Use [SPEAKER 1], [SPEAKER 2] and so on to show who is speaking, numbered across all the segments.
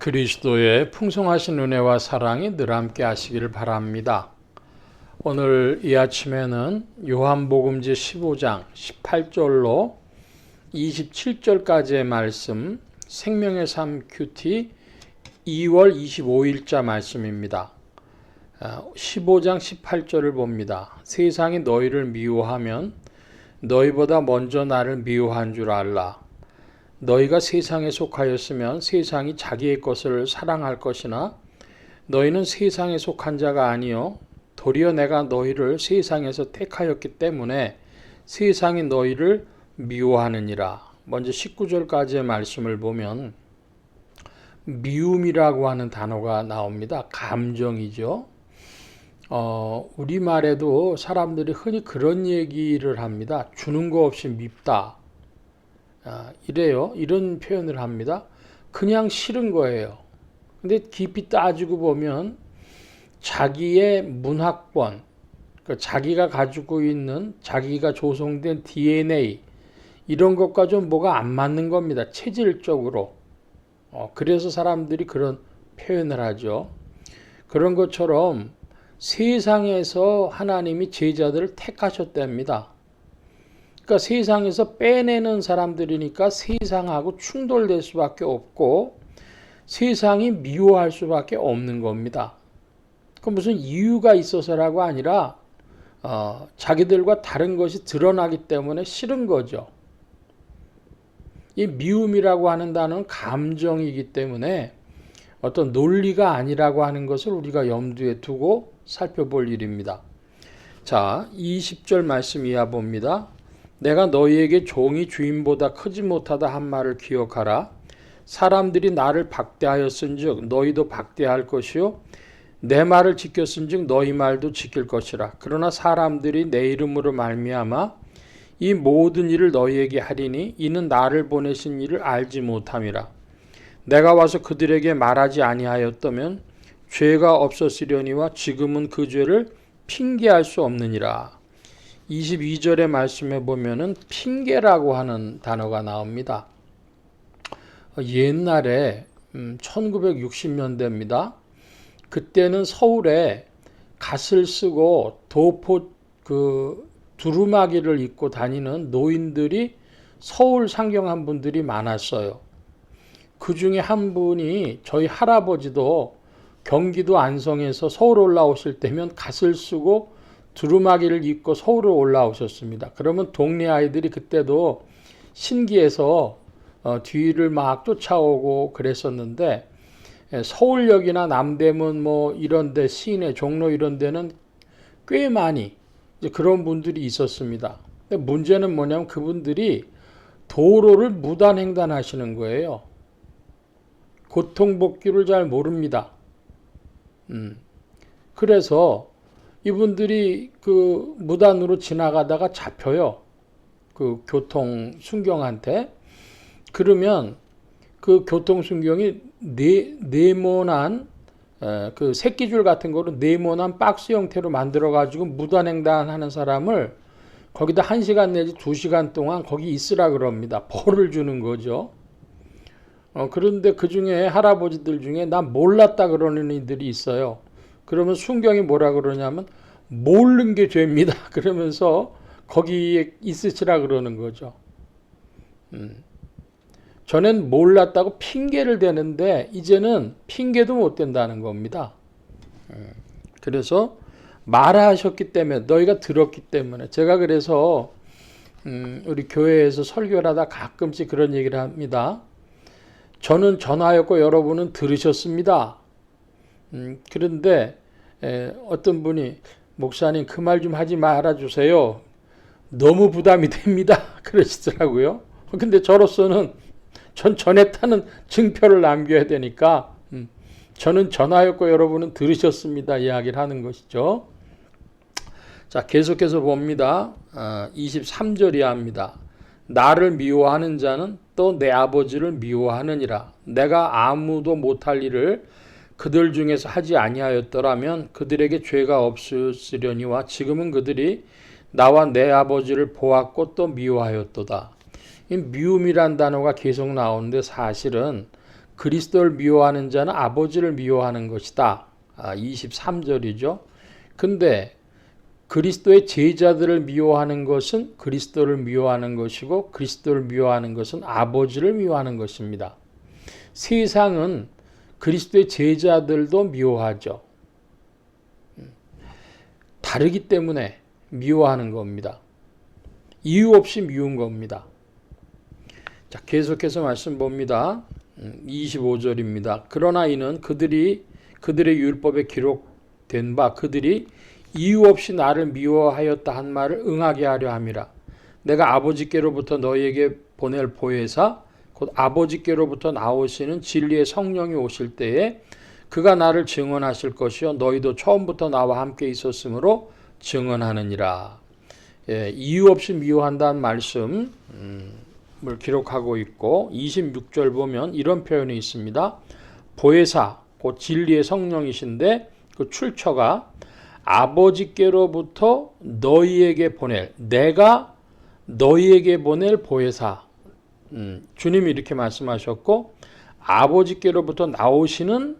[SPEAKER 1] 그리스도의 풍성하신 은혜와 사랑이 늘 함께 하시기를 바랍니다. 오늘 이 아침에는 요한복음지 15장 18절로 27절까지의 말씀, 생명의 삶 큐티 2월 25일자 말씀입니다. 15장 18절을 봅니다. 세상이 너희를 미워하면 너희보다 먼저 나를 미워한 줄 알라. 너희가 세상에 속하였으면 세상이 자기의 것을 사랑할 것이나 너희는 세상에 속한 자가 아니요 도리어 내가 너희를 세상에서 택하였기 때문에 세상이 너희를 미워하느니라. 먼저 19절까지의 말씀을 보면 미움이라고 하는 단어가 나옵니다. 감정이죠. 우리말에도 사람들이 흔히 그런 얘기를 합니다. 주는 거 없이 밉다. 이래요. 이런 표현을 합니다. 그냥 싫은 거예요. 근데 깊이 따지고 보면 자기의 문화권, 그러니까 자기가 가지고 있는 자기가 조성된 DNA 이런 것과 좀 뭐가 안 맞는 겁니다. 체질적으로. 그래서 사람들이 그런 표현을 하죠. 그런 것처럼 세상에서 하나님이 제자들을 택하셨답니다. 그러니까 세상에서 빼내는 사람들이니까 세상하고 충돌될 수밖에 없고 세상이 미워할 수밖에 없는 겁니다. 그 무슨 이유가 있어서라고 아니라 자기들과 다른 것이 드러나기 때문에 싫은 거죠. 이 미움이라고 하는 단어는 감정이기 때문에 어떤 논리가 아니라고 하는 것을 우리가 염두에 두고 살펴볼 일입니다. 자, 20절 말씀 이하 봅니다. 내가 너희에게 종이 주인보다 크지 못하다 한 말을 기억하라. 사람들이 나를 박대하였은즉 너희도 박대할 것이요 내 말을 지켰은즉 너희 말도 지킬 것이라. 그러나 사람들이 내 이름으로 말미암아 이 모든 일을 너희에게 하리니 이는 나를 보내신 이를 알지 못함이라. 내가 와서 그들에게 말하지 아니하였다면 죄가 없었으려니와 지금은 그 죄를 핑계할 수 없느니라. 22절의 말씀에 보면은 핑계라고 하는 단어가 나옵니다. 옛날에 1960년대입니다. 그때는 서울에 갓을 쓰고 도포 두루마기를 입고 다니는 노인들이 서울 상경한 분들이 많았어요. 그 중에 한 분이 저희 할아버지도 경기도 안성에서 서울 올라오실 때면 갓을 쓰고 두루마기를 입고 서울에 올라오셨습니다. 그러면 동네 아이들이 그때도 신기해서 뒤를 막 쫓아오고 그랬었는데 서울역이나 남대문 뭐 이런데 시내 종로 이런 데는 꽤 많이 이제 그런 분들이 있었습니다. 근데 문제는 뭐냐면 그분들이 도로를 무단횡단하시는 거예요. 고통복귀를 잘 모릅니다. 그래서 이분들이 그 무단으로 지나가다가 잡혀요. 그 교통 순경한테. 그러면 그 교통 순경이 네모난 그 새끼줄 같은 거로 네모난 박스 형태로 만들어 가지고 무단횡단하는 사람을 거기다 1시간 내지 2시간 동안 거기 있으라 그럽니다. 벌을 주는 거죠. 그런데 그 중에 할아버지들 중에 나 몰랐다 그러는 이들이 있어요. 그러면 순경이 뭐라 그러냐면 모르는 게 죄입니다. 그러면서 거기에 있으시라 그러는 거죠. 전엔 몰랐다고 핑계를 대는데 이제는 핑계도 못 된다는 겁니다. 그래서 말하셨기 때문에 너희가 들었기 때문에 제가 그래서 우리 교회에서 설교를 하다 가끔씩 그런 얘기를 합니다. 저는 전하였고 여러분은 들으셨습니다. 그런데 어떤 분이 목사님 그 말 좀 하지 말아주세요. 너무 부담이 됩니다. 그러시더라고요. 근데 저로서는 전 전했다는 증표를 남겨야 되니까 저는 전하였고 여러분은 들으셨습니다. 이야기를 하는 것이죠. 자, 계속해서 봅니다. 23절이 합니다. 나를 미워하는 자는 또 내 아버지를 미워하느니라. 내가 아무도 못할 일을 그들 중에서 하지 아니하였더라면 그들에게 죄가 없으려니와 지금은 그들이 나와 내 아버지를 보았고 또 미워하였도다. 이 미움이란 단어가 계속 나오는데 사실은 그리스도를 미워하는 자는 아버지를 미워하는 것이다. 23절이죠. 근데 그리스도의 제자들을 미워하는 것은 그리스도를 미워하는 것이고 그리스도를 미워하는 것은 아버지를 미워하는 것입니다. 세상은 그리스도의 제자들도 미워하죠. 다르기 때문에 미워하는 겁니다. 이유 없이 미운 겁니다. 자, 계속해서 말씀 봅니다. 25절입니다. 그러나 이는 그들의 율법에 기록된 바 그들이 이유 없이 나를 미워하였다 한 말을 응하게 하려 함이라. 내가 아버지께로부터 너희에게 보낼 보혜사 곧 아버지께로부터 나오시는 진리의 성령이 오실 때에 그가 나를 증언하실 것이요 너희도 처음부터 나와 함께 있었으므로 증언하느니라. 이유 없이 미워한다는 말씀을 기록하고 있고 26절 보면 이런 표현이 있습니다. 보혜사 곧 진리의 성령이신데 그 출처가 아버지께로부터 너희에게 보낼 내가 너희에게 보낼 보혜사 주님이 이렇게 말씀하셨고 아버지께로부터 나오시는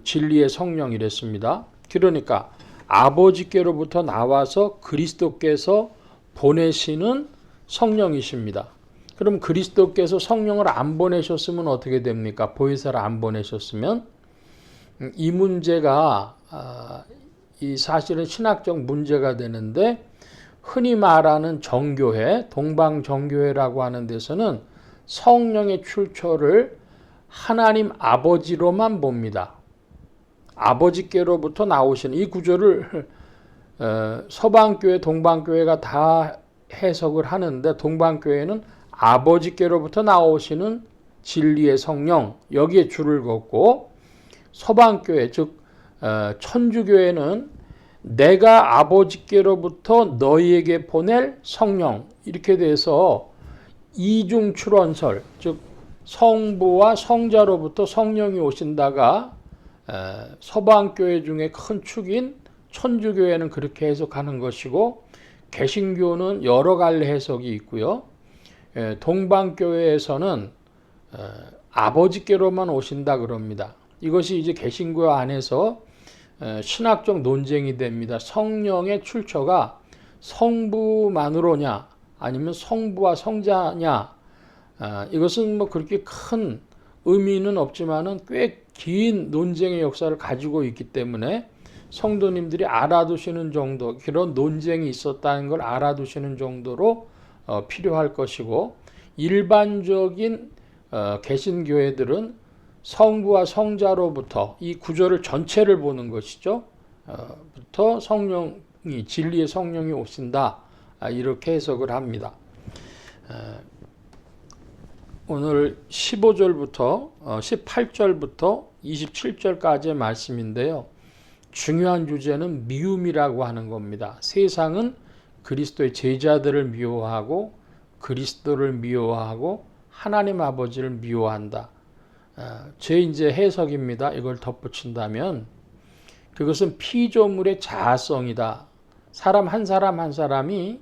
[SPEAKER 1] 진리의 성령이랬습니다. 그러니까 아버지께로부터 나와서 그리스도께서 보내시는 성령이십니다. 그럼 그리스도께서 성령을 안 보내셨으면 어떻게 됩니까? 보혜사를 안 보내셨으면 이 문제가 이 사실은 신학적 문제가 되는데 흔히 말하는 정교회, 동방정교회라고 하는 데서는 성령의 출처를 하나님 아버지로만 봅니다. 아버지께로부터 나오시는 이 구조를 서방교회, 동방교회가 다 해석을 하는데 동방교회는 아버지께로부터 나오시는 진리의 성령 여기에 줄을 긋고 서방교회 즉 천주교회는 내가 아버지께로부터 너희에게 보낼 성령 이렇게 돼서 이중출원설 즉 성부와 성자로부터 성령이 오신다가 서방교회 중에 큰 축인 천주교회는 그렇게 해석하는 것이고 개신교는 여러 갈래 해석이 있고요. 동방교회에서는 아버지께로만 오신다 그럽니다. 이것이 이제 개신교 안에서 신학적 논쟁이 됩니다. 성령의 출처가 성부만으로냐 아니면 성부와 성자냐 이것은 뭐 그렇게 큰 의미는 없지만은 꽤 긴 논쟁의 역사를 가지고 있기 때문에 성도님들이 알아두시는 정도 그런 논쟁이 있었다는 걸 알아두시는 정도로 필요할 것이고 일반적인 개신교회들은 성부와 성자로부터 이 구조를 전체를 보는 것이죠. 부터 성령이 진리의 성령이 오신다 이렇게 해석을 합니다. 오늘 15절부터 18절부터 27절까지의 말씀인데요. 중요한 주제는 미움이라고 하는 겁니다. 세상은 그리스도의 제자들을 미워하고 그리스도를 미워하고 하나님 아버지를 미워한다. 제 이제 해석입니다. 이걸 덧붙인다면 그것은 피조물의 자아성이다. 사람 한 사람이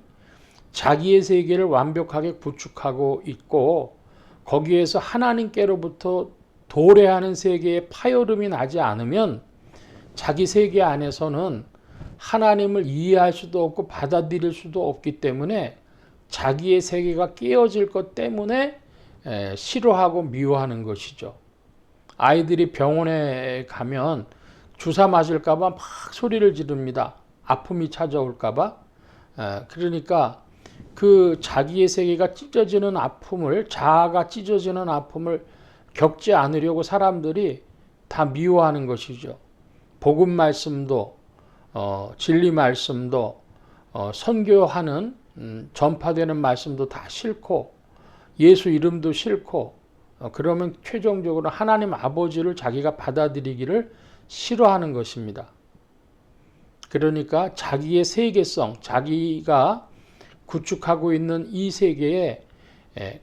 [SPEAKER 1] 자기의 세계를 완벽하게 구축하고 있고 거기에서 하나님께로부터 도래하는 세계에 파열음이 나지 않으면 자기 세계 안에서는 하나님을 이해할 수도 없고 받아들일 수도 없기 때문에 자기의 세계가 깨어질 것 때문에 싫어하고 미워하는 것이죠. 아이들이 병원에 가면 주사 맞을까 봐 막 소리를 지릅니다. 아픔이 찾아올까 봐. 그러니까 그 자기의 세계가 찢어지는 아픔을 자아가 찢어지는 아픔을 겪지 않으려고 사람들이 다 미워하는 것이죠. 복음 말씀도 진리 말씀도 선교하는 전파되는 말씀도 다 싫고 예수 이름도 싫고 그러면 최종적으로 하나님 아버지를 자기가 받아들이기를 싫어하는 것입니다. 그러니까 자기의 세계성, 자기가 구축하고 있는 이 세계에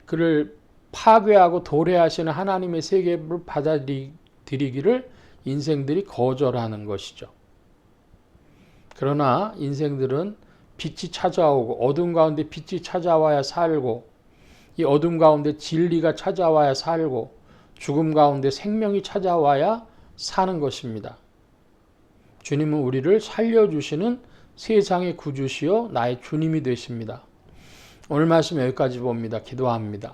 [SPEAKER 1] 그를 파괴하고 도래하시는 하나님의 세계를 받아들이기를 인생들이 거절하는 것이죠. 그러나 인생들은 빛이 찾아오고 어둠 가운데 빛이 찾아와야 살고 이 어둠 가운데 진리가 찾아와야 살고 죽음 가운데 생명이 찾아와야 사는 것입니다. 주님은 우리를 살려주시는 세상의 구주시요 나의 주님이 되십니다. 오늘 말씀 여기까지 봅니다. 기도합니다.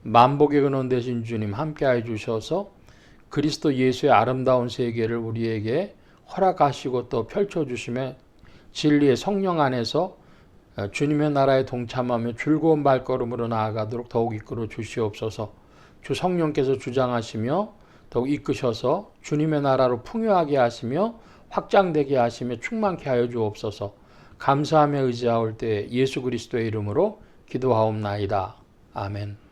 [SPEAKER 1] 만복의 근원 되신 주님 함께해 주셔서 그리스도 예수의 아름다운 세계를 우리에게 허락하시고 또 펼쳐주시며 진리의 성령 안에서 주님의 나라에 동참하며 즐거운 발걸음으로 나아가도록 더욱 이끌어 주시옵소서. 주 성령께서 주장하시며 더욱 이끄셔서 주님의 나라로 풍요하게 하시며 확장되게 하시며 충만케 하여 주옵소서. 감사하며 의지하올 때 예수 그리스도의 이름으로 기도하옵나이다. 아멘.